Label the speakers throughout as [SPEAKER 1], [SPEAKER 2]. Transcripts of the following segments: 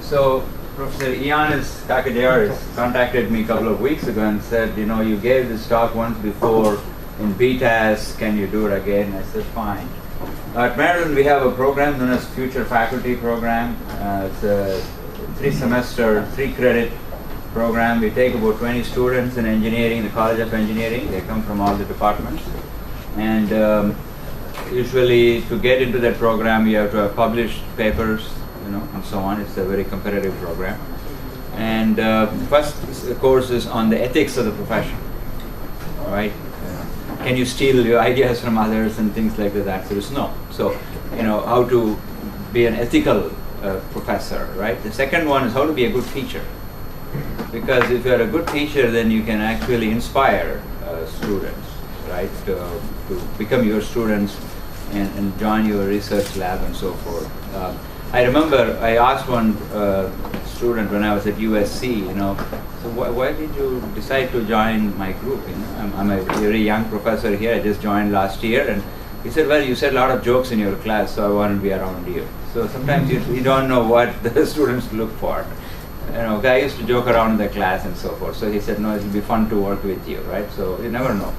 [SPEAKER 1] So Professor Ioannis Kakadiaris contacted me a couple of weeks ago and said, you know, you gave this talk once before in BTAS, can you do it again? I said, fine. At Maryland, we have a program known as Future Faculty Program. It's a 3-semester, 3-credit program. We take about 20 students in engineering, the College of Engineering. They come from all the departments. And usually to get into that program, you have to have published papers, you know, and so on. It's a very competitive program. And first course is on the ethics of the profession, all right? Can you steal your ideas from others and things like that? The answer is no. So, you know, how to be an ethical professor, right? The second one is how to be a good teacher. Because if you're a good teacher, then you can actually inspire students, right, to become your students and join your research lab and so forth. I remember I asked one student when I was at USC, you know, so why did you decide to join my group? You know, I'm a very young professor here. I just joined last year, and he said, well, you said a lot of jokes in your class, so I wanted to be around you. So sometimes you don't know what the students look for. You know, I used to joke around in the class and so forth. So he said, no, it'll be fun to work with you, right? So you never know.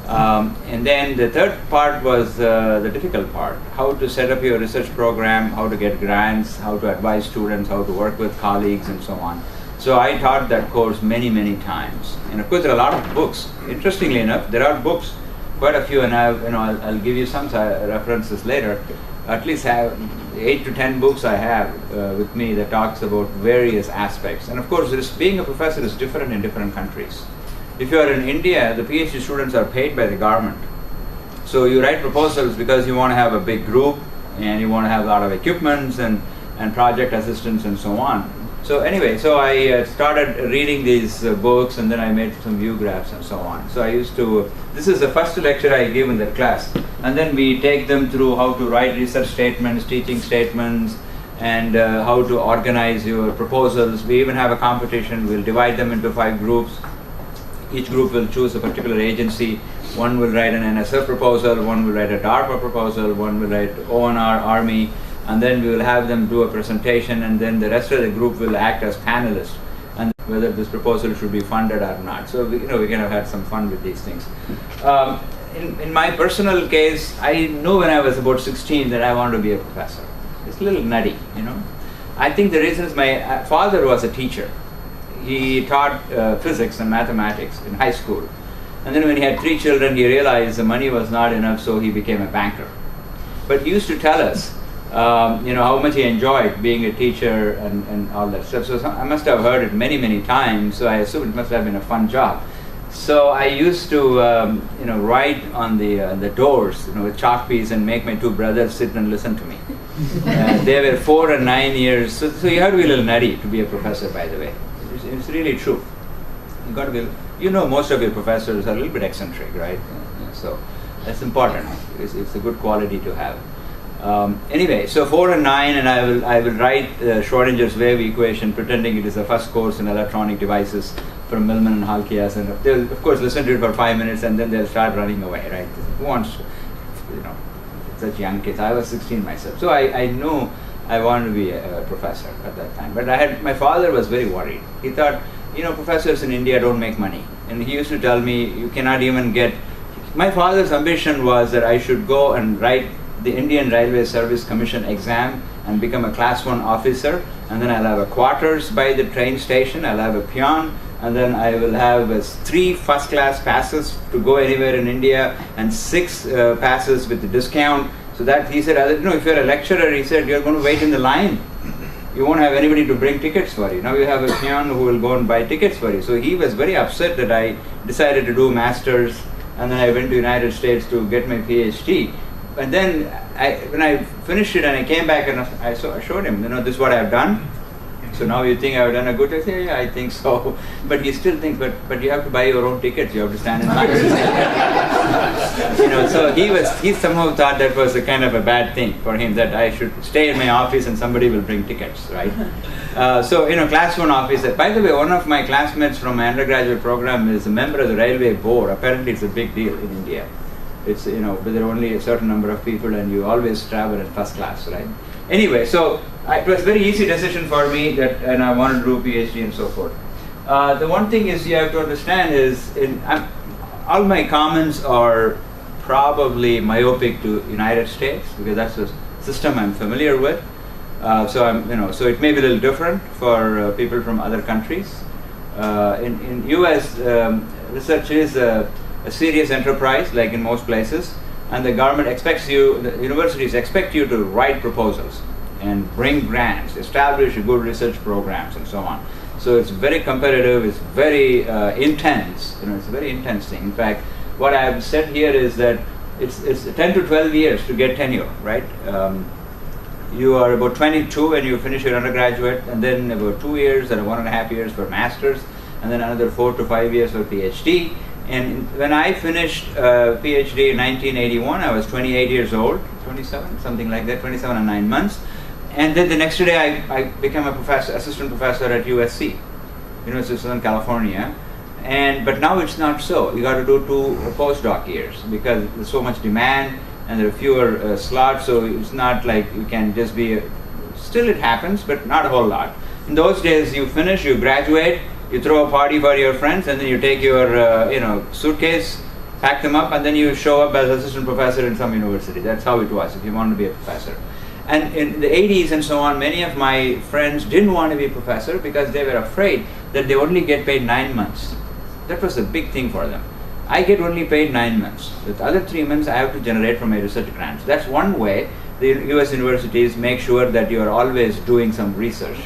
[SPEAKER 1] And then the third part was the difficult part, how to set up your research program, how to get grants, how to advise students, how to work with colleagues and so on. So I taught that course many, many times. And of course there are a lot of books. Interestingly enough, there are books, quite a few, and I'll give you some references later. At least have 8 to 10 books I have with me that talks about various aspects. And of course, being a professor is different in different countries. If you are in India, the PhD students are paid by the government. So you write proposals because you want to have a big group and you want to have a lot of equipments and project assistants and so on. So anyway, so I started reading these books, and then I made some view graphs and so on. So I used to, this is the first lecture I give in that class. And then we take them through how to write research statements, teaching statements, and how to organize your proposals. We even have a competition. We'll divide them into 5 groups. Each group will choose a particular agency. One will write an NSF proposal, one will write a DARPA proposal, one will write ONR, Army, and then we will have them do a presentation, and then the rest of the group will act as panelists, and whether this proposal should be funded or not. So we kind of had some fun with these things. In my personal case, I knew when I was about 16 that I wanted to be a professor. It's a little nutty, you know. I think the reason is my father was a teacher. He taught physics and mathematics in high school. And then when he had 3 children, he realized the money was not enough, so he became a banker. But he used to tell us, you know, how much he enjoyed being a teacher and all that stuff. So I must have heard it many, many times, so I assume it must have been a fun job. So I used to, you know, write on the doors, you know, with chalk piece and make my 2 brothers sit and listen to me. They were 4 and 9 years, so you have to be a little nutty to be a professor, by the way. It's really true. You got to be, you know, most of your professors are a little bit eccentric, right? So that's important. It's a good quality to have. Anyway, so 4 and 9, and I will write Schrodinger's wave equation, pretending it is the first course in electronic devices from Millman and Halkias, and they'll of course listen to it for 5 minutes, and then they'll start running away, right? Who wants to, you know, such young kids? I was 16 myself, so I knew I wanted to be a professor at that time. But my father was very worried. He thought, you know, professors in India don't make money, and he used to tell me, you cannot even get. My father's ambition was that I should go and write the Indian Railway Service Commission exam and become a class 1 officer, and then I'll have a quarters by the train station, I'll have a peon, and then I will have 3 first-class passes to go anywhere in India, and 6 passes with the discount. So that he said, you know, if you're a lecturer, he said, you're going to wait in the line. You won't have anybody to bring tickets for you. Now you have a peon who will go and buy tickets for you. So he was very upset that I decided to do masters, and then I went to United States to get my PhD. And then when I finished it and I came back and I showed him, you know, this is what I've done. So now you think I've done a good job? I say, yeah, I think so. But he still thinks, but you have to buy your own tickets. You have to stand in line. You know, so he somehow thought that was a kind of a bad thing for him, that I should stay in my office and somebody will bring tickets, right? So, you know, class 1 officer. By the way, one of my classmates from my undergraduate program is a member of the railway board. Apparently it's a big deal in India. It's, you know, but there are only a certain number of people and you always travel in first class, right? Anyway, so it was a very easy decision for me and I wanted to do PhD and so forth. The one thing is you have to understand is, all my comments are probably myopic to United States because that's the system I'm familiar with. So it may be a little different for people from other countries. In US, research is a serious enterprise, like in most places, and the government expects you, the universities expect you to write proposals and bring grants, establish good research programs, and so on. So it's very competitive, it's very intense, it's a very intense thing. In fact, what I've said here is that it's 10 to 12 years to get tenure, right? You are about 22 when you finish your undergraduate, and then about 2 years and 1.5 years for master's, and then another 4 to 5 years for PhD. And when I finished PhD in 1981, I was 28 years old, 27, something like that, 27 and 9 months. And then the next day I became a assistant professor at USC, University of Southern California. But now it's not so. You got to do 2 postdoc years because there's so much demand and there are fewer slots, so it's not like you can just be still it happens, but not a whole lot. In those days, you finish, you graduate, you throw a party for your friends, and then you take your suitcase, pack them up, and then you show up as assistant professor in some university. That's how it was if you want to be a professor. And in the 80s and so on, many of my friends didn't want to be a professor because they were afraid that they only get paid 9 months. That was a big thing for them. I get only paid 9 months. The other 3 months I have to generate from my research grants. That's one way the US universities make sure that you are always doing some research.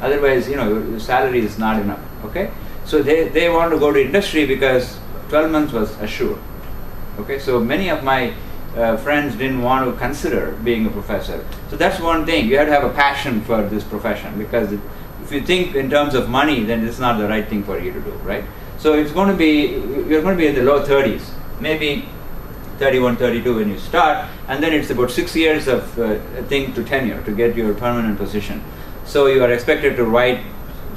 [SPEAKER 1] Otherwise, your salary is not enough. Okay, so they want to go to industry because 12 months was assured. Okay, so many of my friends didn't want to consider being a professor. So that's one thing. You have to have a passion for this profession, because if you think in terms of money, then it's not the right thing for you to do, right? So it's going to be, you're going to be in the low 30s, maybe 31, 32 when you start, and then it's about 6 years of thing to tenure to get your permanent position. So you are expected to write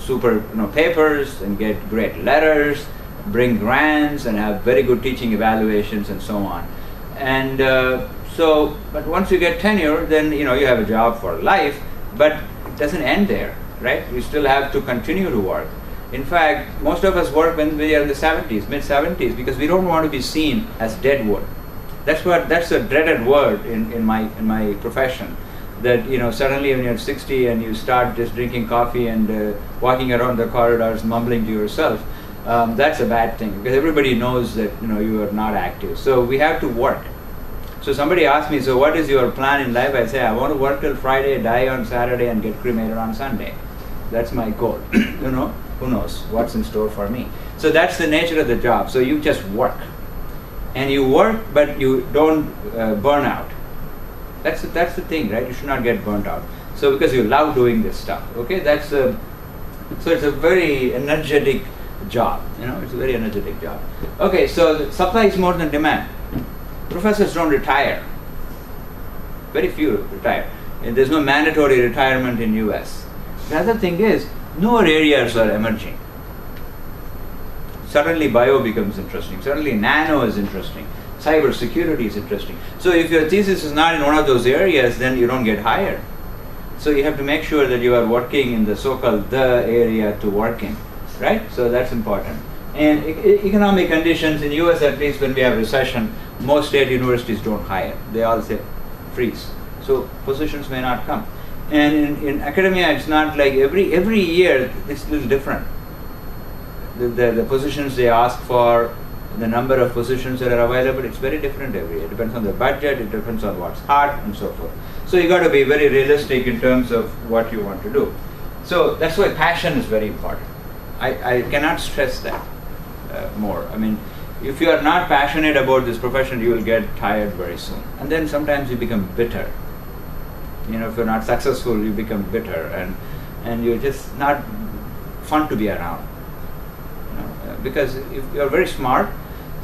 [SPEAKER 1] super papers and get great letters, bring grants, and have very good teaching evaluations and so on. And but once you get tenure, then you have a job for life, but it doesn't end there, right? You still have to continue to work. In fact, most of us work when we are in the 70s, mid-70s, because we don't want to be seen as dead wood. That's a dreaded word in my profession. That suddenly when you're 60 and you start just drinking coffee and walking around the corridors mumbling to yourself, that's a bad thing, because everybody knows that you are not active. So we have to work. So somebody asked me, so what is your plan in life? I say, I want to work till Friday, die on Saturday, and get cremated on Sunday. That's my goal. Who knows what's in store for me. So that's the nature of the job. So you just work, and you work, but you don't burn out. That's the thing, right? You should not get burnt out. So because you love doing this stuff, okay? So it's a very energetic job. It's a very energetic job. Okay, so supply is more than demand. Professors don't retire. Very few retire. And there's no mandatory retirement in US. The other thing is, newer areas are emerging. Suddenly bio becomes interesting. Suddenly nano is interesting. Cyber security is interesting. So if your thesis is not in one of those areas, then you don't get hired. So you have to make sure that you are working in the so-called the area to work in, right? So that's important. And economic conditions in US, at least when we have recession, most state universities don't hire. They all say freeze. So positions may not come. And in academia, it's not like every year it's a little different. The positions they ask for, the number of positions that are available, it's very different every year. It depends on the budget, it depends on what's hot, and so forth. So you got to be very realistic in terms of what you want to do. So that's why passion is very important. I cannot stress that more. I mean, if you are not passionate about this profession, you will get tired very soon. And then sometimes you become bitter. If you're not successful, you become bitter, and you're just not fun to be around. Because if you're very smart,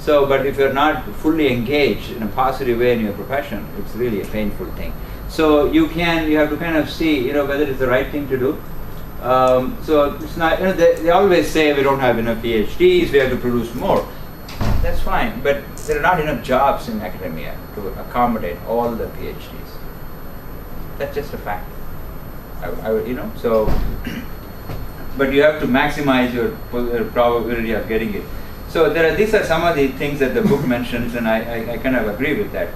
[SPEAKER 1] but if you're not fully engaged in a positive way in your profession, it's really a painful thing. So you have to kind of see, whether it's the right thing to do. So it's not, they always say we don't have enough PhDs, we have to produce more. That's fine, but there are not enough jobs in academia to accommodate all the PhDs. That's just a fact. So, but you have to maximize your probability of getting it. So these are some of the things that the book mentions, and I kind of agree with that.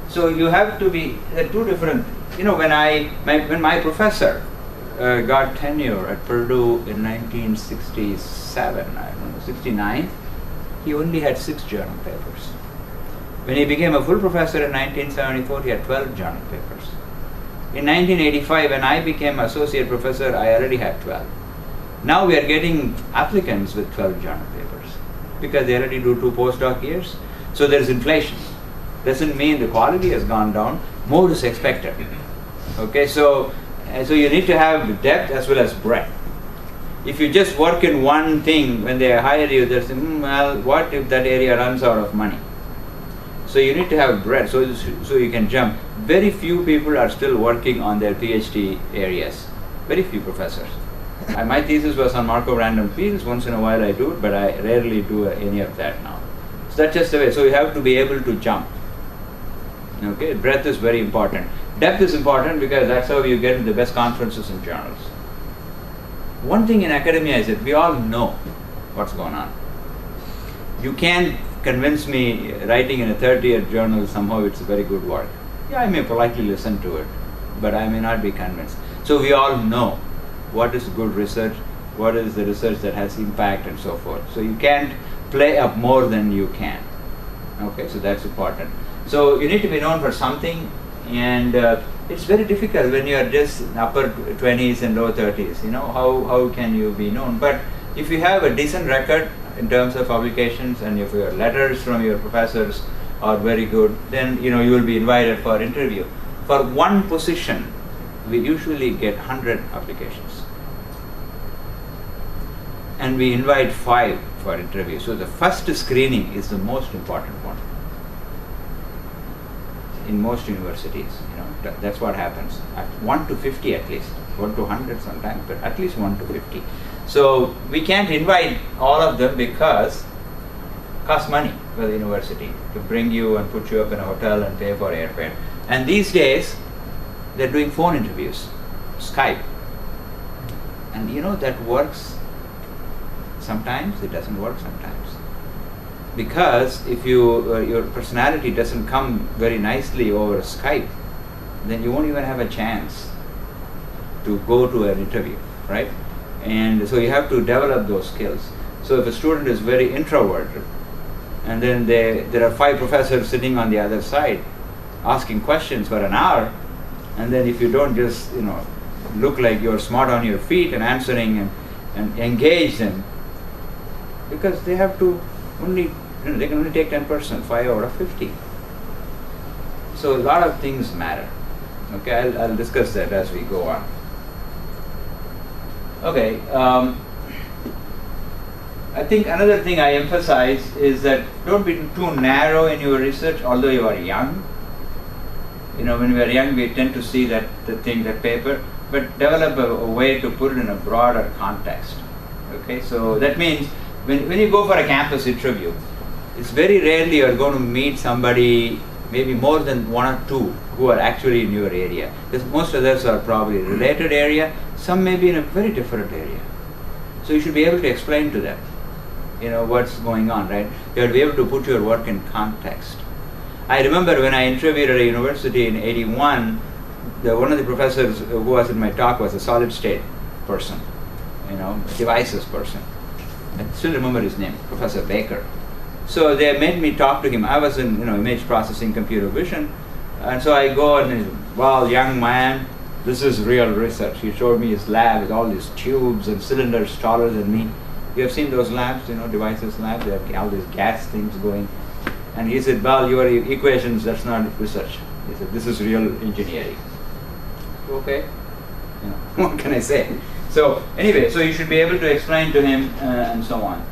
[SPEAKER 1] So you have to be two different. When my professor got tenure at Purdue in 1967, I don't know, 69, he only had 6 journal papers. When he became a full professor in 1974, he had 12 journal papers. In 1985, when I became associate professor, I already had 12. Now we are getting applicants with 12 journal papers because they already do 2 postdoc years. So there is inflation. Doesn't mean the quality has gone down. More is expected. Okay, so you need to have depth as well as breadth. If you just work in one thing, when they hire you, they're saying, well, what if that area runs out of money? So you need to have breadth so you can jump. Very few people are still working on their PhD areas. Very few professors. My thesis was on Markov random fields. Once in a while I do it, but I rarely do any of that now. So that's just the way. So you have to be able to jump. Okay, breadth is very important. Depth is important because that's how you get into the best conferences and journals. One thing in academia is that we all know what's going on. You can't convince me writing in a 30-year journal somehow it's very good work. Yeah, I may politely listen to it, but I may not be convinced. So we all know what is good research, what is the research that has impact, and so forth. So you can't play up more than you can. Okay, so that's important. So you need to be known for something, and it's very difficult when you are just in upper 20s and low 30s. How can you be known? But if you have a decent record in terms of publications, and if your letters from your professors are very good, then you will be invited for interview. For one position, we usually get 100 applications, and we invite 5 for interview. So the first screening is the most important one. In most universities, that's what happens. At 1 to 50 at least, 1 to 100 sometimes, but at least 1 to 50. So we can't invite all of them because it costs money for the university to bring you and put you up in a hotel and pay for airfare. And these days, they're doing phone interviews, Skype. And that works sometimes, it doesn't work sometimes. Because if your personality doesn't come very nicely over Skype, then you won't even have a chance to go to an interview, right? And so you have to develop those skills. So if a student is very introverted, and then there are 5 professors sitting on the other side asking questions for an hour, and then if you don't just look like you're smart on your feet and answering and engage them, because they have to only they can only take 10%, 5 out of 50. So a lot of things matter. Okay, I'll discuss that as we go on. Okay, I think another thing I emphasize is that don't be too narrow in your research, although you are young. When we are young, we tend to see that paper, but develop a way to put it in a broader context. Okay, so that means when you go for a campus interview, it's very rarely you're going to meet somebody, maybe more than 1 or 2, who are actually in your area. Because most others are probably related area, some may be in a very different area. So you should be able to explain to them, what's going on, right? You have to be able to put your work in context. I remember when I interviewed at a university in '81, one of the professors who was in my talk was a solid state person, devices person. I still remember his name, Professor Baker. So they made me talk to him. I was in image processing, computer vision, and so I go and, well, young man, this is real research. He showed me his lab with all these tubes and cylinders taller than me. You have seen those labs, devices labs. They have all these gas things going. And he said, well, your equations, that's not research. He said, this is real engineering. Okay, what can I say? So anyway, so you should be able to explain to him and so on.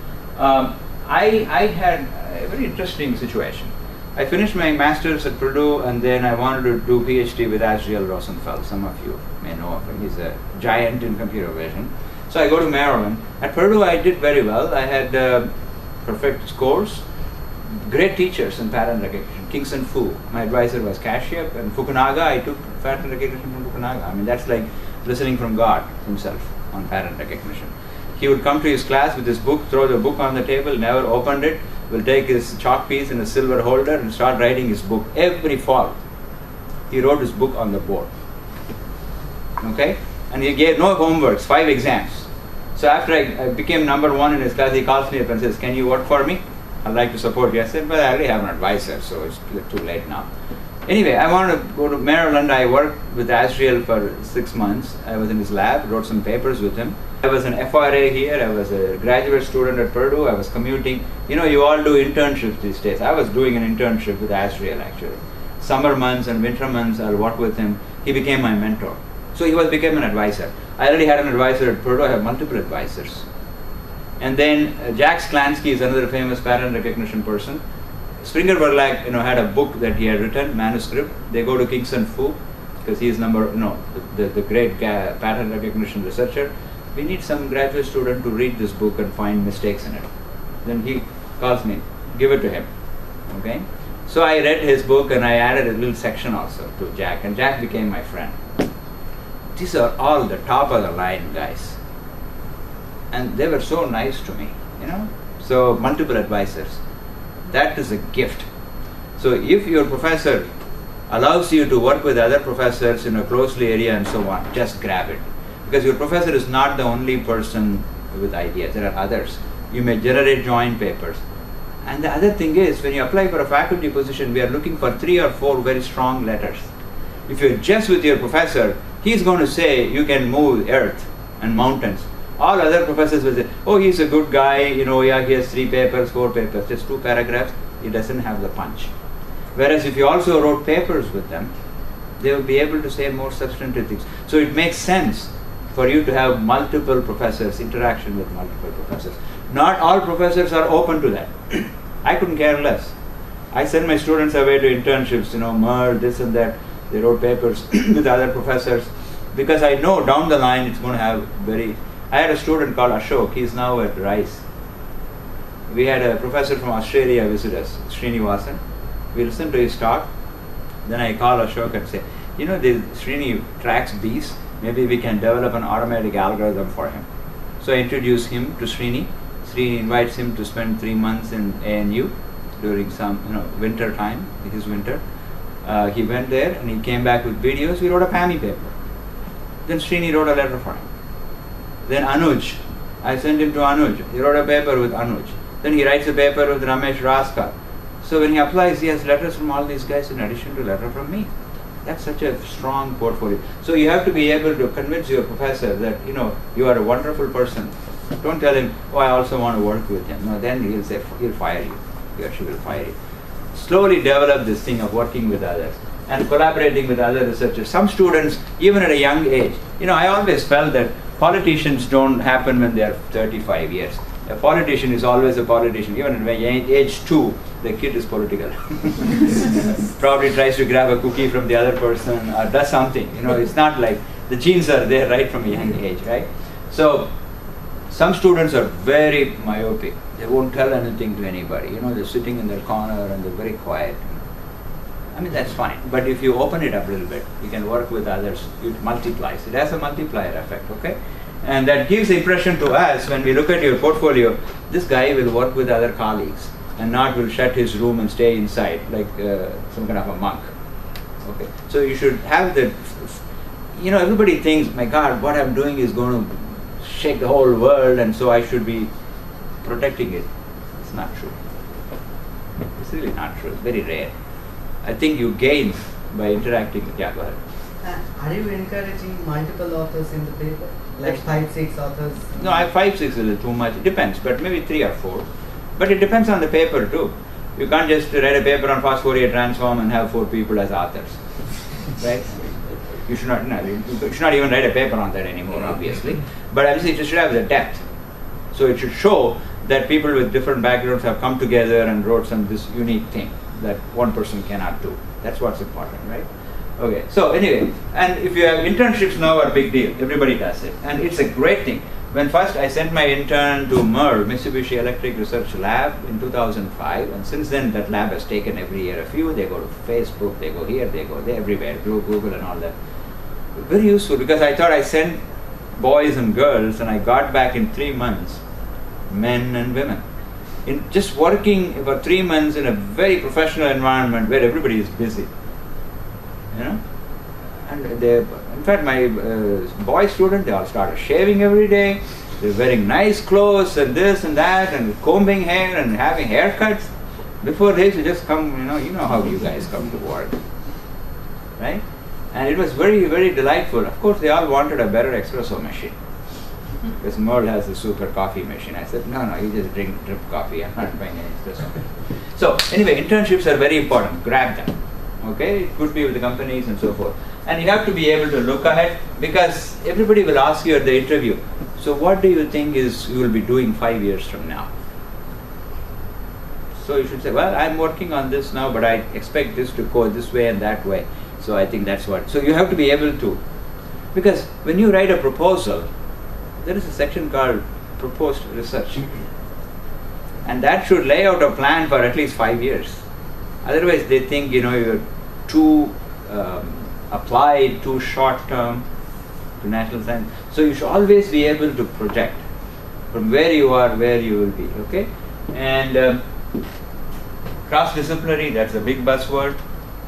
[SPEAKER 1] I had a very interesting situation. I finished my master's at Purdue, and then I wanted to do PhD with Asriel Rosenfeld. Some of you may know of him. He's a giant in computer vision. So I go to Maryland. At Purdue, I did very well. I had perfect scores, great teachers in pattern recognition. Kingson Fu, my advisor was Kashyap, and Fukunaga, I took pattern recognition from Fukunaga. I mean, that's like listening from God himself on pattern recognition. He would come to his class with his book, throw the book on the table, never opened it, will take his chalk piece in a silver holder and start writing his book. Every fall, he wrote his book on the board. Okay? And he gave no homeworks, 5 exams. So after I became number 1 in his class, he calls me up and says, "Can you work for me? I'd like to support you." I said, "But I already have an advisor, so it's too late now." Anyway, I wanted to go to Maryland. I worked with Asriel for 6 months. I was in his lab, wrote some papers with him. I was an FRA here. I was a graduate student at Purdue. I was commuting. You know, you all do internships these days. I was doing an internship with Asriel actually. Summer months and winter months, I'll work with him. He became my mentor. So he became an advisor. I already had an advisor at Purdue. I have multiple advisors. And then Jack Sklansky is another famous pattern recognition person. Springer Verlag, had a book that he had written, manuscript. They go to Kingston Fu because he is the great pattern recognition researcher. We need some graduate student to read this book and find mistakes in it. Then he calls me, give it to him. Okay? So I read his book and I added a little section also to Jack, and Jack became my friend. These are all the top of the line guys. And they were so nice to me, So multiple advisors. That is a gift. So if your professor allows you to work with other professors in a closely area and so on, just grab it. Because your professor is not the only person with ideas. There are others. You may generate joint papers. And the other thing is, when you apply for a faculty position, we are looking for 3 or 4 very strong letters. If you're just with your professor, he's going to say you can move earth and mountains. All other professors will say, "Oh, he's a good guy, he has 3 papers, 4 papers, just 2 paragraphs." He doesn't have the punch. Whereas if you also wrote papers with them, they will be able to say more substantive things. So it makes sense for you to have multiple professors, interaction with multiple professors. Not all professors are open to that. I couldn't care less. I send my students away to internships, MER, this and that. They wrote papers with other professors because I know down the line it's going to have I had a student called Ashok. He's now at Rice. We had a professor from Australia visit us, Srinivasan. We listened to his talk. Then I call Ashok and say, Srini tracks bees. Maybe we can develop an automatic algorithm for him. So I introduce him to Srini. Srini invites him to spend 3 months in ANU during some, winter time, his winter. He went there and he came back with videos. We wrote a PAMI paper. Then Srini wrote a letter for him. Then Anuj, I sent him to Anuj. He wrote a paper with Anuj. Then he writes a paper with Ramesh Raskar. So when he applies, he has letters from all these guys in addition to letter from me. That's such a strong portfolio. So you have to be able to convince your professor that, you are a wonderful person. Don't tell him, "Oh, I also want to work with him." No, then he'll fire you. He or she will fire you. Slowly develop this thing of working with others and collaborating with other researchers. Some students, even at a young age, I always felt that politicians don't happen when they are 35 years. A politician is always a politician. Even at age 2, the kid is political. Probably tries to grab a cookie from the other person or does something. It's not like the genes are there right from a young age, right? So some students are very myopic. They won't tell anything to anybody. They're sitting in their corner and they're very quiet. That's fine. But if you open it up a little bit, you can work with others. It multiplies. It has a multiplier effect, okay? And that gives the impression to us when we look at your portfolio, this guy will work with other colleagues and not will shut his room and stay inside like some kind of a monk. Okay? So you should have the, everybody thinks, my God, what I'm doing is going to shake the whole world and so I should be protecting it. It's not true. It's really not true. It's very rare. I think you gain by interacting. Yeah, go ahead.
[SPEAKER 2] Are you encouraging multiple authors in the paper? Like 5-6 authors?
[SPEAKER 1] No, 5-6 is a little too much. It depends, but maybe 3 or 4. But it depends on the paper too. You can't just write a paper on fast Fourier transform and have 4 people as authors, right? You should not. You should not even write a paper on that anymore, obviously. But I'm saying it should have the depth. So it should show that people with different backgrounds have come together and wrote this unique thing that one person cannot do. That's what's important, right? Okay, so anyway, and if you have internships now are a big deal. Everybody does it. And it's a great thing. When first I sent my intern to MER, Mitsubishi Electric Research Lab in 2005, and since then that lab has taken every year a few. They go to Facebook, they go here, they go there, everywhere, Google and all that. very useful, because I thought I sent boys and girls and I got back in 3 months, men and women. In just working for 3 months in a very professional environment where everybody is busy. And in fact, my boy students, they all started shaving every day. They're wearing nice clothes and this and that and combing hair and having haircuts. Before this, you just come, you know how you guys come to work, right? And it was very, very delightful. Of course, they all wanted a better espresso machine. Because Merle has a super coffee machine. I said, no, you just drip coffee. I'm not buying any espresso machine. So anyway, internships are very important. Grab them. Okay, it could be with the companies and so forth. And you have to be able to look ahead, because everybody will ask you at the interview, so what do you think is you will be doing 5 years from now? So you should say, well, I'm working on this now, but I expect this to go this way and that way. So I think that's what. So you have to be able to, because when you write a proposal, there is a section called proposed research. And that should lay out a plan for at least 5 years. Otherwise, they think, you're too applied, too short term to national science. So you should always be able to project from where you are, where you will be. Okay? And cross-disciplinary, that's a big buzzword.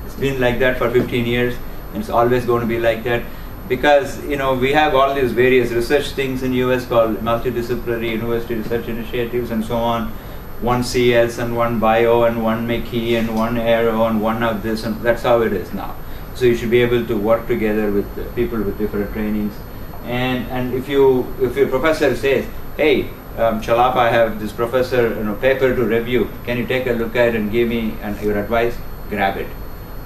[SPEAKER 1] It's been like that for 15 years, and it's always going to be like that. Because we have all these various research things in US called multidisciplinary university research initiatives and so on. One CS and one bio and one McKee and one Aero and one of this, and that's how it is now. So you should be able to work together with people with different trainings. And if your professor says, hey, Chellappa, I have this professor paper to review, can you take a look at it and give me your advice? Grab it.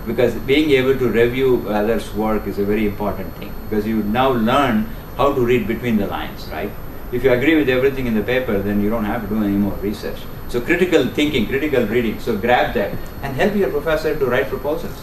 [SPEAKER 1] Because being able to review others' work is a very important thing, because you now learn how to read between the lines, right? If you agree with everything in the paper, then you don't have to do any more research. So critical thinking, critical reading, so grab that and help your professor to write proposals.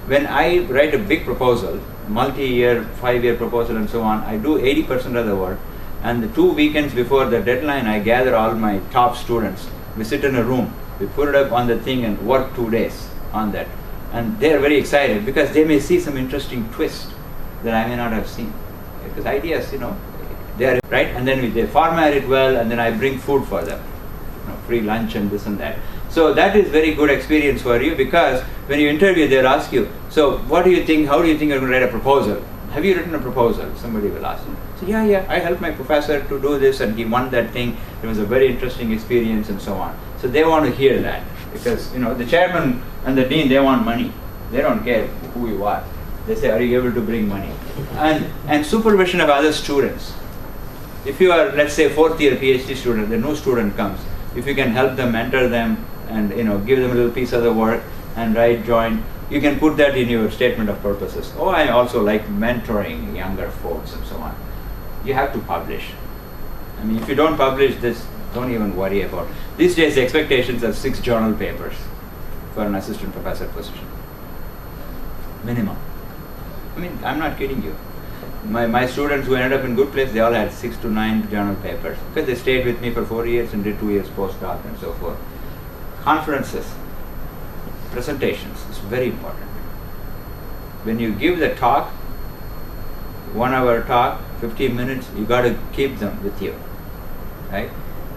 [SPEAKER 1] When I write a big proposal, multi-year, 5-year proposal and so on, I do 80% of the work, and the 2 weekends before the deadline, I gather all my top students. We sit in a room, we put it up on the thing and work 2 days on that. And they're very excited because they may see some interesting twist that I may not have seen. Because ideas, they're right, and then they format it well, and then I bring food for them, free lunch and this and that. So that is very good experience for you, because when you interview, they'll ask you, so what do you think, how do you think you're going to write a proposal? Have you written a proposal? Somebody will ask you. So yeah, I helped my professor to do this and he won that thing. It was a very interesting experience and so on. So they want to hear that, because the chairman and the dean, they want money. They don't care who you are. They say, are you able to bring money? And supervision of other students. If you are, let's say, 4th year PhD student, the new student comes, if you can help them, mentor them, and give them a little piece of the work and write joint, you can put that in your statement of purposes. Oh, I also like mentoring younger folks and so on. You have to publish. I mean, if you don't publish this, don't even worry about it. These days, the expectations are 6 journal papers for an assistant professor position. Minimum. I mean, I'm not kidding you. My students who ended up in good place, they all had 6 to 9 journal papers, because they stayed with me for 4 years and did 2 years postdoc and so forth. Conferences, presentations is very important. When you give the talk, 1 hour talk, 15 minutes, you got to keep them with you, right?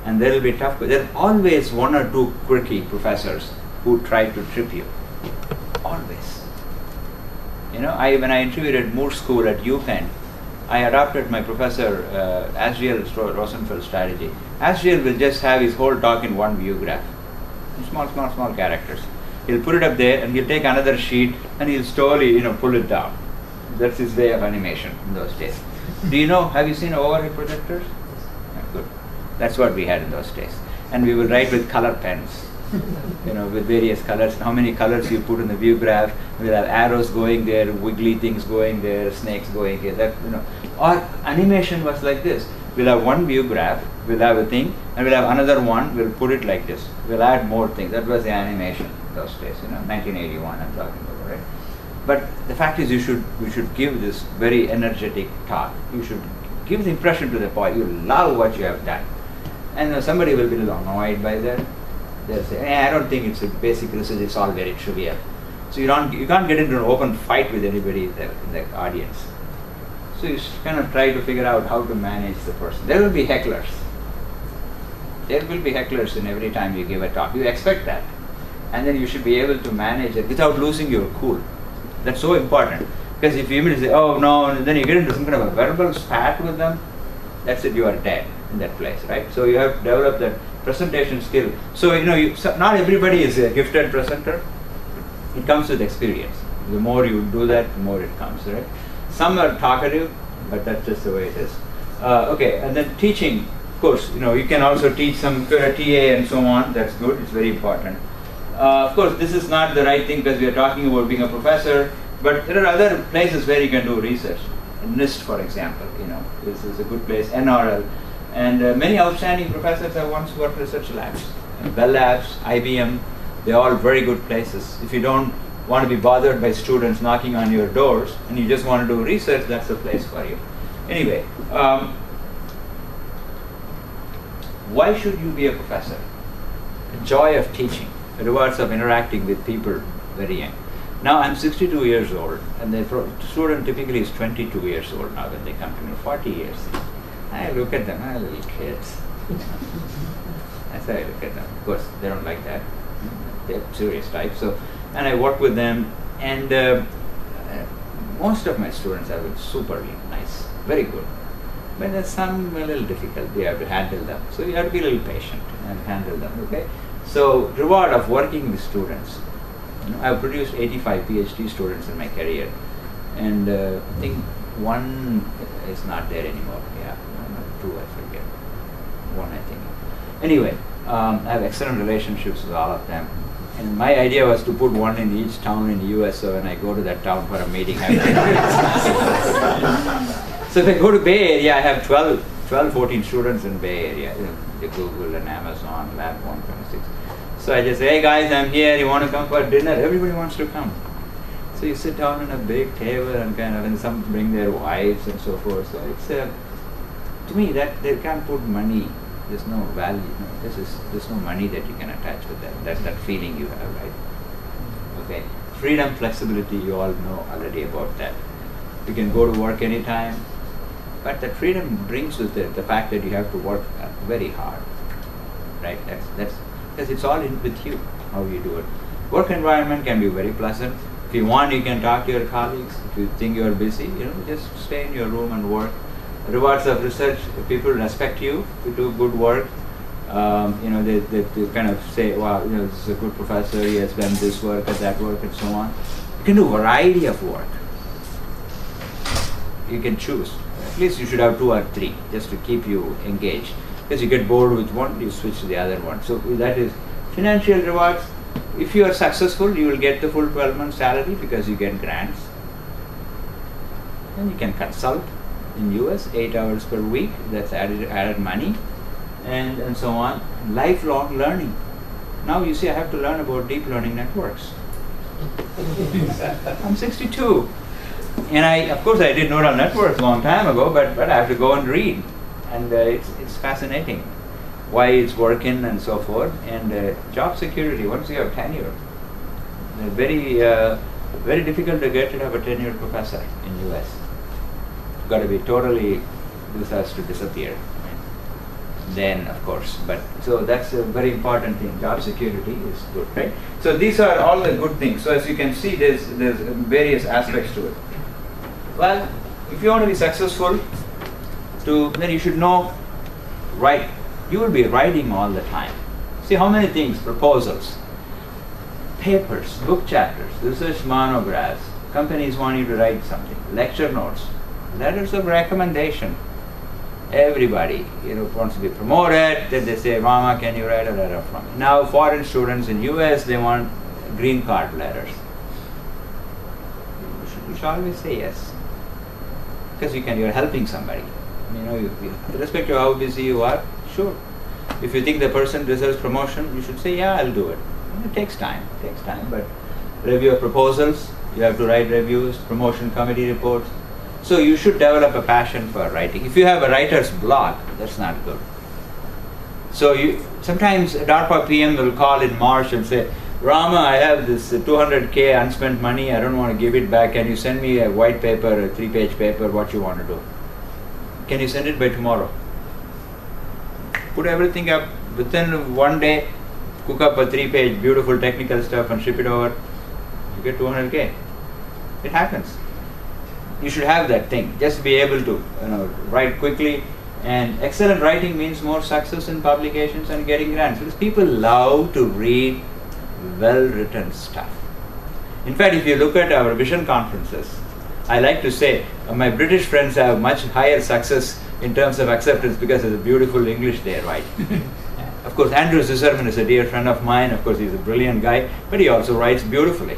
[SPEAKER 1] And there will be tough. There are always 1 or 2 quirky professors who try to trip you. Always. When I interviewed at Moore School at UPenn, I adopted my professor Asriel Rosenfeld strategy. Asriel will just have his whole talk in one view graph. Small characters. He'll put it up there and he'll take another sheet and he'll slowly, pull it down. That's his way of animation in those days. Have you seen overhead projectors? Yeah, good. That's what we had in those days. And we would write with color pens. With various colors, how many colors you put in the view graph. We'll have arrows going there, wiggly things going there, snakes going here. Or animation was like this. We'll have one view graph, we'll have a thing, and we'll have another one, we'll put it like this. We'll add more things. That was the animation those days, 1981 I'm talking about, right? But the fact is, we should give this very energetic talk. You should give the impression to the boy, you love what you have done. And somebody will be a little annoyed by that. They'll say, I don't think it's a basic research, it's all very trivial. So you can't get into an open fight with anybody in the audience. So you kind of try to figure out how to manage the person. There will be hecklers. There will be hecklers in every time you give a talk. You expect that. And then you should be able to manage it without losing your cool. That's so important. Because if you immediately say, oh no, and then you get into some kind of a verbal spat with them, that's it, you are dead in that place, right? So you have to develop that presentation skill. So, not everybody is a gifted presenter. It comes with experience. The more you do that, the more it comes, right? Some are talkative, but that's just the way it is. Okay, and then teaching, of course, you can also teach some TA and so on. That's good. It's very important. Of course, this is not the right thing because we are talking about being a professor, but there are other places where you can do research. NIST, for example, this is a good place. NRL, and many outstanding professors have once worked research labs, Bell Labs, IBM. They're all very good places. If you don't want to be bothered by students knocking on your doors and you just want to do research, that's the place for you. Anyway, why should you be a professor? The joy of teaching, the rewards of interacting with people very young. Now I'm 62 years old, and the student typically is 22 years old now when they come to me, 40 years. I look at them, little kids. That's how I look at them. Of course, they don't like that. They're serious types. So, and I work with them, and most of my students are super nice, very good. But there's some a little difficult. You have to handle them. So you have to be a little patient and handle them. Okay. So reward of working with students. I've produced 85 PhD students in my career, and I think one is not there anymore. Yeah, one or two, I forget. One, I think. Anyway, I have excellent relationships with all of them. And my idea was to put one in each town in the US, so when I go to that town for a meeting, I have So if I go to Bay Area, I have 12, 14 students in Bay Area, the Google and Amazon, Lab 126. So I just say, hey guys, I'm here, you want to come for dinner? Everybody wants to come. So you sit down on a big table and some bring their wives and so forth. So it's, to me, that they can't put money. There's no value. There's no money that you can attach with that. That's that feeling you have, right? Okay. Freedom, flexibility, you all know already about that. You can go to work anytime, but that freedom brings with it the fact that you have to work very hard, right? That's because it's all in with you, how you do it. Work environment can be very pleasant. If you want, you can talk to your colleagues. If you think you're busy, just stay in your room and work. Rewards of research, people respect you if you do good work. They kind of say, wow, this is a good professor, he has done this work and that work and so on. You can do a variety of work. You can choose. At least you should have 2 or 3 just to keep you engaged. Because you get bored with one, you switch to the other one. So that is financial rewards. If you are successful, you will get the full 12-month salary because you get grants. And you can consult in US, 8 hours per week, that's added money, and so on. Lifelong learning. Now you see I have to learn about deep learning networks. I'm 62. And of course I did neural networks a long time ago, but I have to go and read. And it's fascinating why it's working and so forth. And job security, once you have tenure, very very difficult to get rid of a tenured professor in US. You've got to be totally, this has to disappear. Then of course, but so that's a very important thing. Job security is good, right? So these are all the good things. So as you can see, there's various aspects to it. Well, if you want to be successful, then you should know, write. You will be writing all the time. See how many things, proposals, papers, book chapters, research monographs, companies want you to write something, lecture notes, letters of recommendation. Everybody wants to be promoted, then they say, Rama, can you write a letter from me? Now foreign students in US, they want green card letters. You should always say yes. Because you're helping somebody. Irrespective of how busy you are, sure. If you think the person deserves promotion, you should say, yeah, I'll do it. It takes time, but review of proposals, you have to write reviews, promotion committee reports. So you should develop a passion for writing. If you have a writer's block, that's not good. So sometimes a DARPA PM will call in March and say, Rama, I have this 200K unspent money, I don't want to give it back. Can you send me a white paper, a 3-page paper, what you want to do? Can you send it by tomorrow? Put everything up within one day, cook up a 3-page beautiful technical stuff and ship it over. You get 200K. It happens. You should have that thing. Just be able to write quickly. And excellent writing means more success in publications and getting grants. Because people love to read well-written stuff. In fact, if you look at our vision conferences, I like to say my British friends have much higher success in terms of acceptance because of the beautiful English they write. Of course, Andrew Zisserman is a dear friend of mine. Of course, he's a brilliant guy, but he also writes beautifully.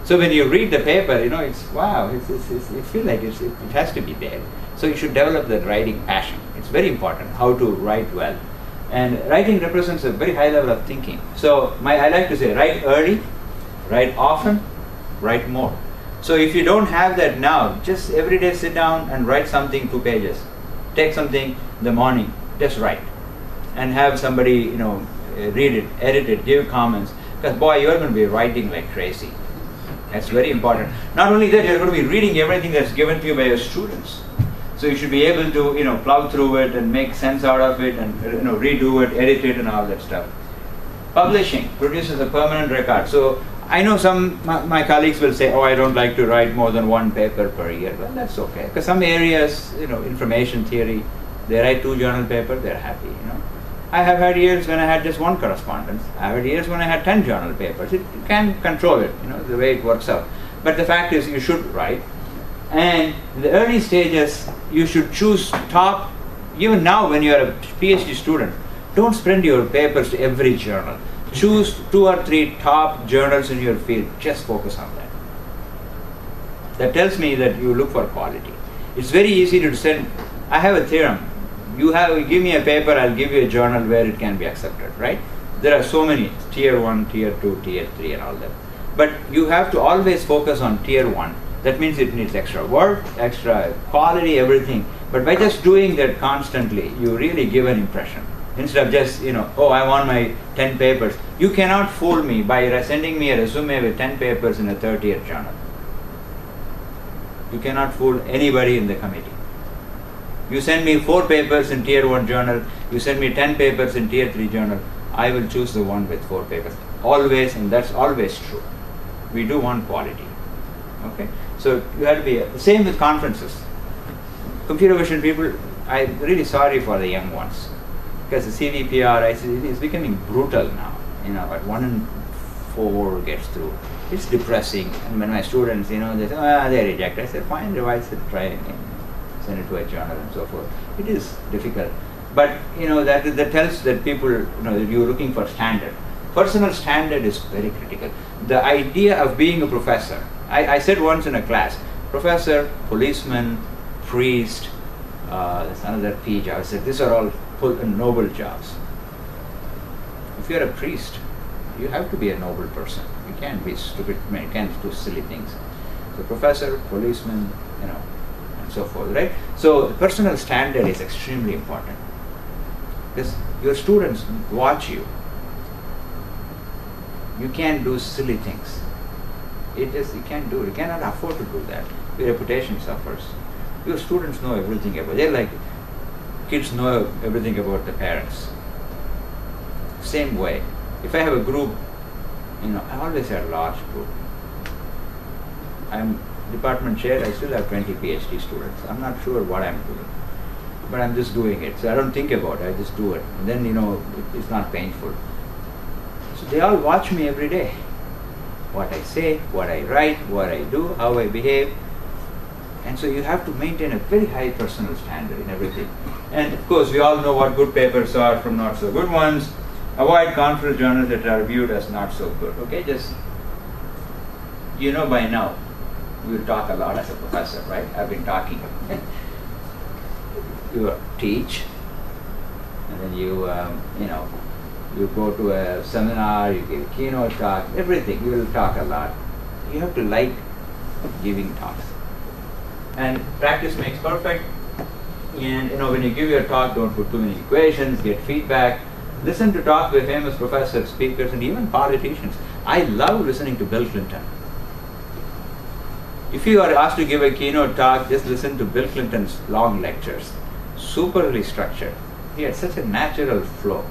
[SPEAKER 1] So when you read the paper, it's wow, it feels like it has to be there. So you should develop that writing passion. It's very important how to write well. And writing represents a very high level of thinking. So I like to say, write early, write often, write more. So if you don't have that now, just every day sit down and write something 2 pages. Take something in the morning, just write. And have somebody, read it, edit it, give comments. Because boy, you're going to be writing like crazy. That's very important. Not only that, you're going to be reading everything that's given to you by your students. So you should be able to, plow through it and make sense out of it and, redo it, edit it and all that stuff. Publishing produces a permanent record. So I know my colleagues will say, oh, I don't like to write more than 1 paper per year. Well, that's okay. Because some areas, information theory, they write 2 journal papers, they're happy, I have had years when I had just 1 correspondence. I have had years when I had 10 journal papers. You can control it, the way it works out. But the fact is, you should write. And in the early stages, you should choose top, even now when you're a PhD student, don't spread your papers to every journal. Choose 2 or 3 top journals in your field. Just focus on that. That tells me that you look for quality. It's very easy to send. I have a theorem. You give me a paper, I'll give you a journal where it can be accepted, right? There are so many, tier 1, tier 2, tier 3 and all that. But you have to always focus on tier 1. That means it needs extra work, extra quality, everything. But by just doing that constantly, you really give an impression. Instead of just, oh, I want my 10 papers. You cannot fool me by sending me a resume with 10 papers in a 30th journal. You cannot fool anybody in the committee. You send me 4 papers in tier 1 journal, you send me 10 papers in tier 3 journal, I will choose the one with 4 papers. Always, and that's always true. We do want quality. Okay? So you have to be, same with conferences. Computer vision people, I'm really sorry for the young ones. Because the CVPR, is becoming brutal now. But 1 in 4 gets through. It's depressing. And when my students, they say, they reject. I said, fine, revise it, try again. Send it to a journal and so forth. It is difficult. But, that tells that people, that you're looking for standard. Personal standard is very critical. The idea of being a professor, I said once in a class, professor, policeman, priest, there's another P job. I said, these are all noble jobs. If you're a priest, you have to be a noble person. You can't be stupid, you can't do silly things. So professor, policeman, and so forth, right? So the personal standard is extremely important. Because your students watch you. You can't do silly things. You can't do it. You cannot afford to do that. Your reputation suffers. Your students know everything about it. They're like kids know everything about the parents. Same way. If I have a group, I always have a large group. I'm department chair, I still have 20 PhD students. I'm not sure what I'm doing. But I'm just doing it. So I don't think about it, I just do it. And then, it's not painful. So they all watch me every day. What I say, what I write, what I do, how I behave. And so you have to maintain a very high personal standard in everything. And of course, we all know what good papers are from not so good ones. Avoid conference journals that are viewed as not so good. Okay, just, by now, you talk a lot as a professor, right? I've been talking. You teach, and then you go to a seminar, you give a keynote talk, everything. You will talk a lot. You have to like giving talks. And practice makes perfect. And when you give your talk, don't put too many equations, get feedback. Listen to talk by famous professors, speakers, and even politicians. I love listening to Bill Clinton. If you are asked to give a keynote talk, just listen to Bill Clinton's long lectures. Superly structured. He had such a natural flow.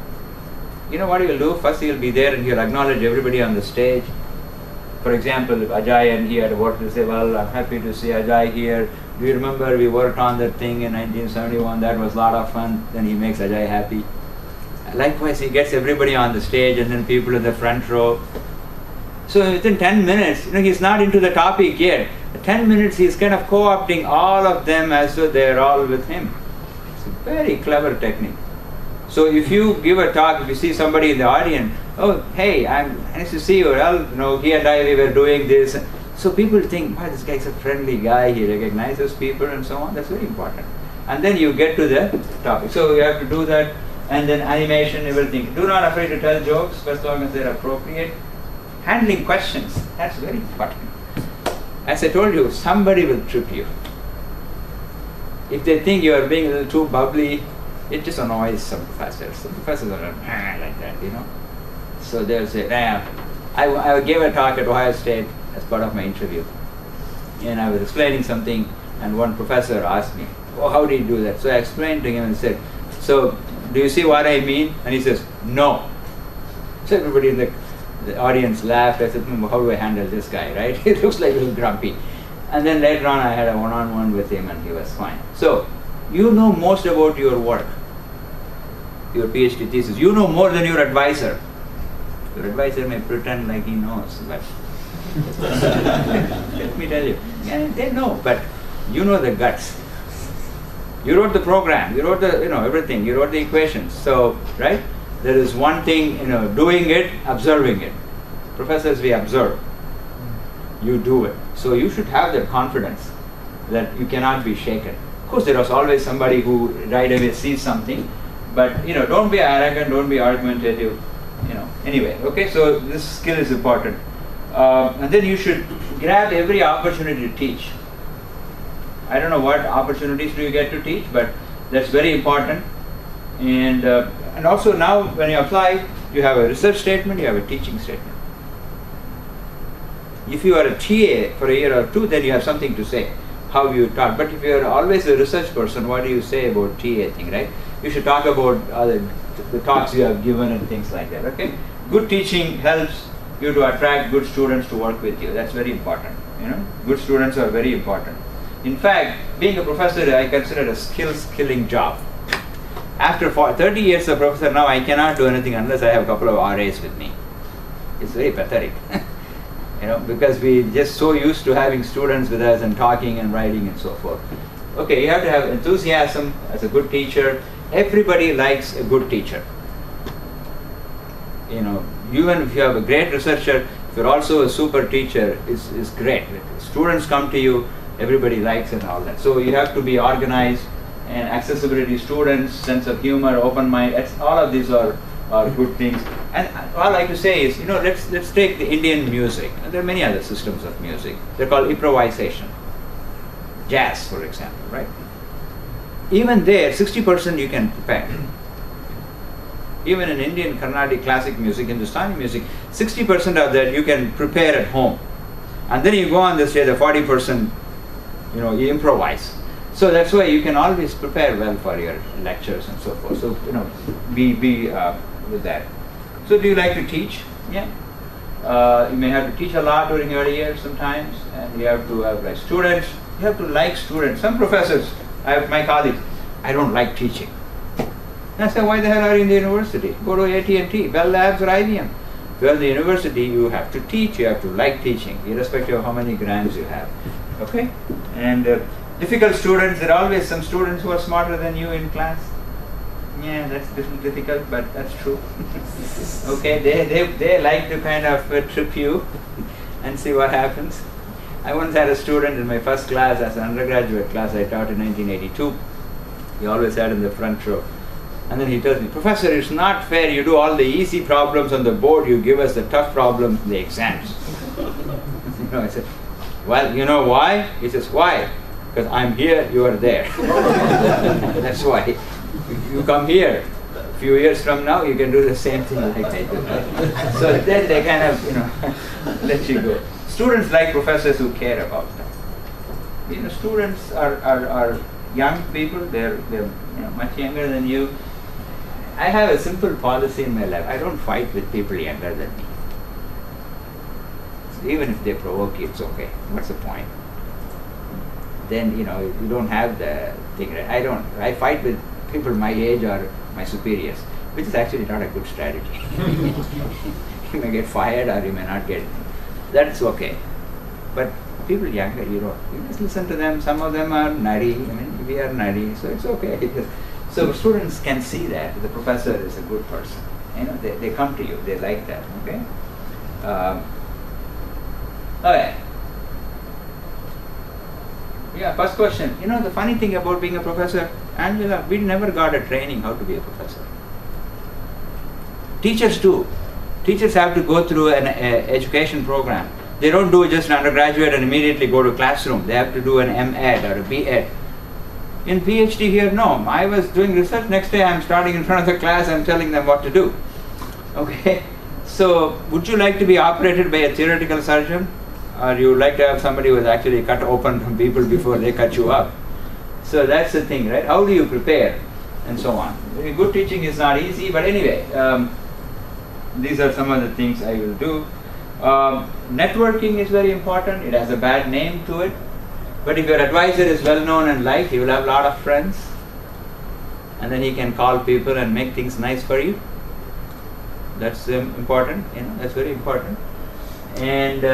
[SPEAKER 1] You know what he'll do? First he'll be there and he'll acknowledge everybody on the stage. For example, if Ajay and he had worked, he'll say, well, I'm happy to see Ajay here. Do you remember we worked on that thing in 1971? That was a lot of fun. Then he makes Ajay happy. Likewise, he gets everybody on the stage and then people in the front row. So within 10 minutes, he's not into the topic yet. In 10 minutes, he's kind of co-opting all of them as though they're all with him. It's a very clever technique. So if you give a talk, if you see somebody in the audience, oh, hey, nice to see you. Well, he and I, we were doing this. So people think, wow, this guy's a friendly guy. He recognizes people and so on. That's very important. And then you get to the topic. So you have to do that. And then animation, everything. Do not afraid to tell jokes, as long as they're appropriate. Handling questions, that's very important. As I told you, somebody will trip you. If they think you are being a little too bubbly, it just annoys some professors. Some professors are like that, So they'll say, I gave a talk at Ohio State as part of my interview. And I was explaining something, and one professor asked me, oh, how did you do that? So I explained to him and said, so do you see what I mean? And he says, no. So everybody in the audience laughed. I said, how do I handle this guy, right? He looks like a little grumpy. And then later on I had a one-on-one with him and he was fine. So, you know most about your work, your PhD thesis. You know more than your advisor. Your advisor may pretend like he knows, but let me tell you, they know, but you know the guts. You wrote the program, you wrote the, everything, you wrote the equations. So, right? There is one thing, doing it, observing it. Professors, we observe. You do it. So you should have that confidence that you cannot be shaken. Of course, there was always somebody who right away sees something, but don't be arrogant, don't be argumentative. Anyway, okay. So this skill is important, and then you should grab every opportunity to teach. I don't know what opportunities do you get to teach, but that's very important. And also now when you apply, you have a research statement, you have a teaching statement. If you are a TA for a year or two, then you have something to say, how you taught. But if you are always a research person, what do you say about TA thing, right? You should talk about the talks you have given and things like that, okay? Good teaching helps you to attract good students to work with you. That's very important, Good students are very important. In fact, being a professor, I consider a skills-killing job. After 30 years of professor, now I cannot do anything unless I have a couple of RAs with me. It's very pathetic, because we just so used to having students with us and talking and writing and so forth. Okay, you have to have enthusiasm as a good teacher. Everybody likes a good teacher. Even if you have a great researcher, if you're also a super teacher, is great. Students come to you, everybody likes it and all that. So you have to be organized, and accessibility, students, sense of humor, open mind, all of these are good things. And all I like to say is, let's take the Indian music. And there are many other systems of music. They're called improvisation. Jazz, for example, right? Even there, 60% you can prepare. Even in Indian Carnatic classic music, Hindustani music, 60% of that you can prepare at home. And then you go on the stage, the 40%, you improvise. So that's why you can always prepare well for your lectures and so forth. So, be with that. So do you like to teach? Yeah. You may have to teach a lot during your years sometimes, and you have to have students. You have to like students. Some professors, I have my colleagues, I don't like teaching. And I say, why the hell are you in the university? Go to AT&T, Bell Labs or IBM. If you're in the university, you have to teach, you have to like teaching, irrespective of how many grants you have. Okay? And difficult students, there are always some students who are smarter than you in class. Yeah, that's difficult, but that's true. Okay, they like to kind of trip you and see what happens. I once had a student in my first class, as an undergraduate class I taught in 1982. He always sat in the front row. And then he tells me, Professor, it's not fair. You do all the easy problems on the board. You give us the tough problems in the exams. I said, well, you know why? He says, why? Because I'm here, you are there. That's why. You come here. If few years from now, you can do the same thing like I do. Right? So then they kind of, let you go. Students like professors who care about them. Students are young people. They're much younger than you. I have a simple policy in my life. I don't fight with people younger than me. So even if they provoke you, it's okay. What's the point? Then you don't have the thing. Right? I fight with people my age or my superiors, which is actually not a good strategy. You may get fired or you may not get. That's okay. But people younger, you just listen to them. Some of them are nutty. We are nutty, so it's okay. So students can see that the professor is a good person. They come to you. They like that. Okay. Okay. Yeah. First question. The funny thing about being a professor, Angela, we never got a training how to be a professor. Teachers do. Teachers have to go through an education program. They don't do just an undergraduate and immediately go to classroom. They have to do an M.Ed or a B.Ed. In PhD here, no. I was doing research. Next day I'm starting in front of the class. I'm telling them what to do. Okay. So would you like to be operated by a theoretical surgeon? Or you like to have somebody who has actually cut open from people before they cut you up? So that's the thing, right? How do you prepare? And so on. Good teaching is not easy, but anyway, these are some of the things I will do. Networking is very important. It has a bad name to it. But if your advisor is well known and liked, he will have a lot of friends. And then he can call people and make things nice for you. That's important. That's very important. And,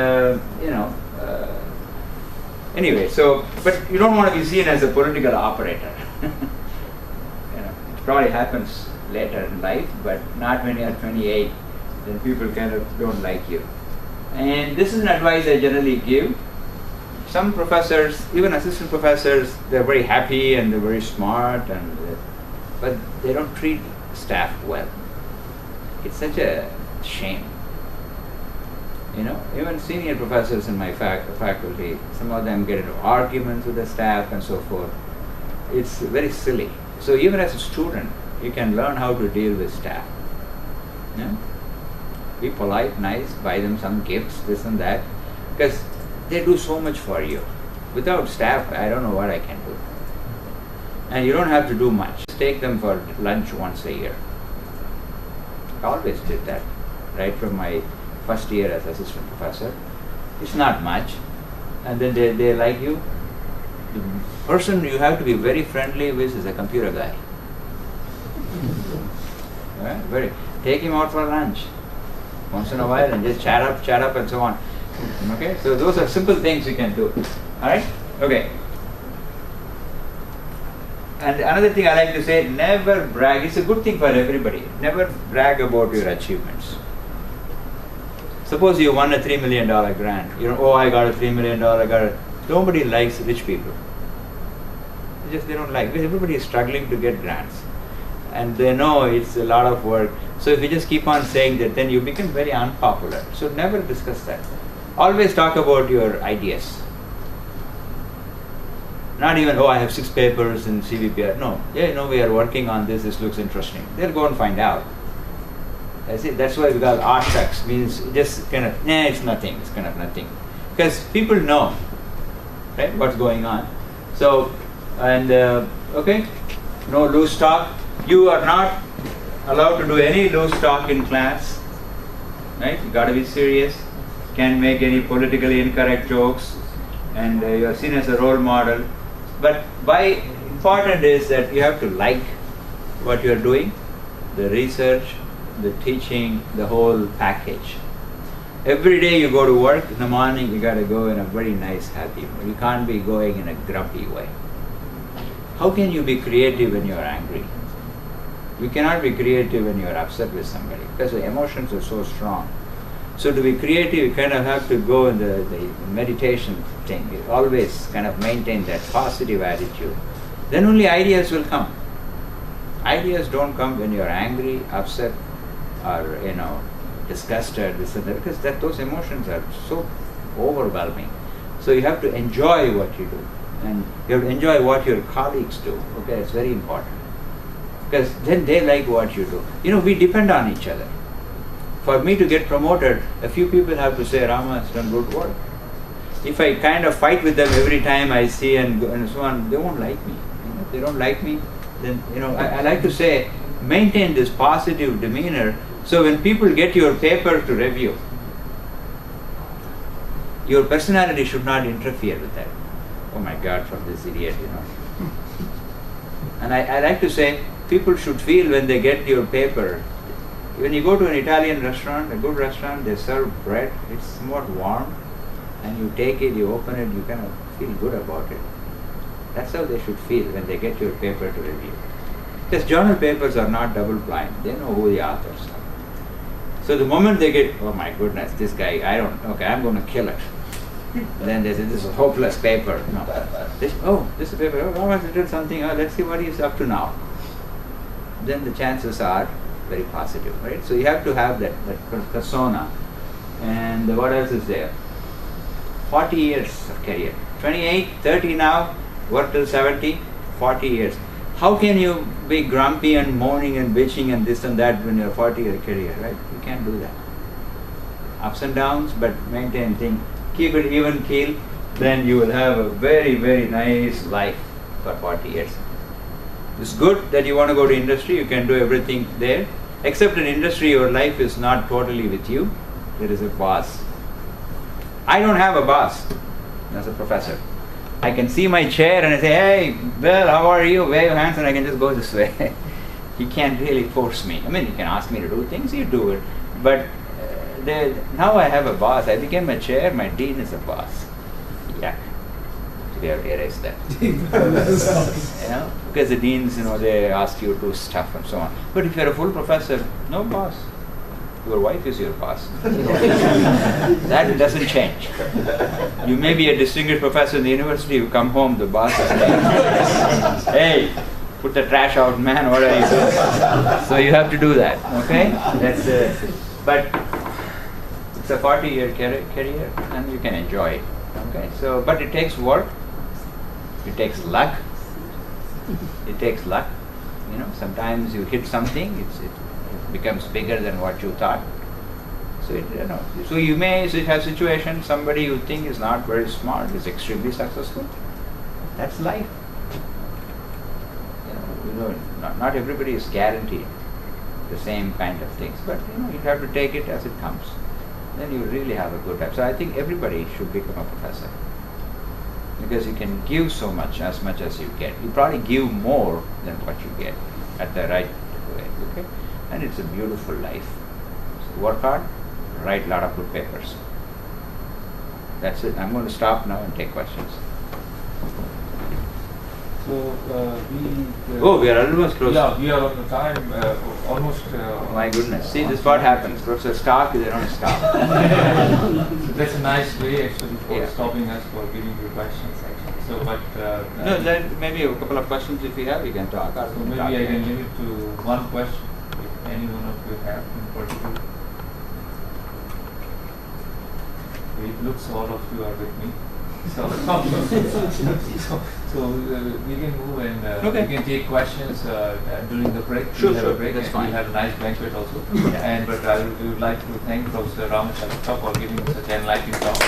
[SPEAKER 1] anyway, so, but you don't want to be seen as a political operator. It probably happens later in life, but not when you are 28. Then people kind of don't like you. And this is an advice I generally give. Some professors, even assistant professors, they're very happy and they're very smart, but they don't treat staff well. It's such a shame. Even senior professors in my faculty, some of them get into arguments with the staff and so forth. It's very silly. So even as a student, you can learn how to deal with staff. Be polite, nice, buy them some gifts, this and that, because they do so much for you. Without staff, I don't know what I can do. And you don't have to do much. Just take them for lunch once a year. I always did that, right from my first year as assistant professor. It's not much. And then they like you. The person you have to be very friendly with is a computer guy. Right? Take him out for lunch once in a while and just chat up and so on. Okay, so those are simple things you can do. Alright? Okay. And another thing I like to say, never brag. It's a good thing for everybody. Never brag about your achievements. Suppose you won a $3 million grant. I got a $3 million grant. Nobody likes rich people. They don't like. Everybody is struggling to get grants. And they know it's a lot of work. So if you just keep on saying that, then you become very unpopular. So never discuss that. Always talk about your ideas. Not even, I have 6 papers in CVPR. No, we are working on this. This looks interesting. They'll go and find out. That's why we got shucks, means just kind of, it's nothing. It's kind of nothing. Because people know, right, what's going on. So, and, okay, no loose talk. You are not allowed to do any loose talk in class. Right? You got to be serious. Can't make any politically incorrect jokes, and you are seen as a role model. But important is that you have to like what you are doing, the research, the teaching, the whole package. Every day you go to work in the morning, you got to go in a very nice, happy mood. You can't be going in a grumpy way. How can you be creative when you are angry? You cannot be creative when you are upset with somebody because the emotions are so strong. So to be creative, you kind of have to go in the meditation thing. You always kind of maintain that positive attitude. Then only ideas will come. Ideas don't come when you are angry, upset, or disgusted, this and that, because those emotions are so overwhelming. So you have to enjoy what you do, and you have to enjoy what your colleagues do. Okay, it's very important. because then they like what you do. You know, we depend on each other. For me to get promoted, a few people have to say, Rama has done good work. If I kind of fight with them every time I see and so on, they won't like me. You know, if they don't like me, then, you know, I like to say, maintain this positive demeanor, so when people get your paper to review, your personality should not interfere with that. Oh my God, from this idiot, you know. And I like to say, people should feel when they get your paper. When you go to an Italian restaurant, a good restaurant, they serve bread, it's somewhat warm, and you take it, you open it, you kind of feel good about it. That's how they should feel when they get your paper to review. Because journal papers are not double blind, they know who the authors are. So the moment they get, oh my goodness, this guy, okay, I'm going to kill it. Then they say, this is a hopeless paper. No. This is a paper, Rama has written something, let's see what he's up to now. Then the chances are very positive, right? So you have to have that persona. And what else is there? 40 years of career. 28, 30 now, work till 70, 40 years. How can you be grumpy and moaning and bitching and this and that when you're 40-year career, right? You can't do that. Ups and downs, but maintain things. Keep it even keel, then you will have a very, very nice life for 40 years. It's good that you want to go to industry, you can do everything there. Except in industry, your life is not totally with you. There is a boss. I don't have a boss as a professor. I can see my chair and I say, hey, Bill, how are you? Wave your hands and I can just go this way. He can't really force me. I mean, he can ask me to do things, you do it. But now I have a boss. I became a chair, my dean is a boss. Yeah. So we have to erase that. You know, because the deans, you know, they ask you to do stuff and so on. But if you're a full professor, no boss. Your wife is your boss. That doesn't change. You may be a distinguished professor in the university, you come home, the boss is saying, hey, put the trash out, man, what are you doing? So you have to do that, okay? But it's a 40-year career and you can enjoy it, okay? So, but it takes work, it takes luck, you know, sometimes you hit something, it becomes bigger than what you thought. So so you may have situations, somebody you think is not very smart is extremely successful. That's life. You know, not everybody is guaranteed the same kind of things, but you know, you have to take it as it comes. Then you really have a good time. So I think everybody should become a professor, because you can give so much as you get. You probably give more than what you get at the right way. Okay? And it's a beautiful life. So work hard, write a lot of good papers. That's it. I'm going to stop now and take questions.
[SPEAKER 3] So
[SPEAKER 1] we are almost close.
[SPEAKER 3] Yeah, we are on the time, almost.
[SPEAKER 1] My goodness. See, this is what happens. Professor stop, they don't stop.
[SPEAKER 3] So that's a nice way actually for
[SPEAKER 1] Yeah.
[SPEAKER 3] stopping us for giving you questions actually. So, but
[SPEAKER 1] No, then maybe a couple of questions if you have, you can talk.
[SPEAKER 3] so maybe I can limit to one question if any one of you have in particular. It looks all of you are with me. So, we can move and
[SPEAKER 1] Okay.
[SPEAKER 3] we can take questions during the break.
[SPEAKER 1] Sure,
[SPEAKER 3] We'll have
[SPEAKER 1] sure,
[SPEAKER 3] a break
[SPEAKER 1] that's
[SPEAKER 3] and
[SPEAKER 1] fine.
[SPEAKER 3] we'll have a nice banquet also.
[SPEAKER 1] Yeah.
[SPEAKER 3] And but we would like to thank Professor Rama for giving such enlightening talk.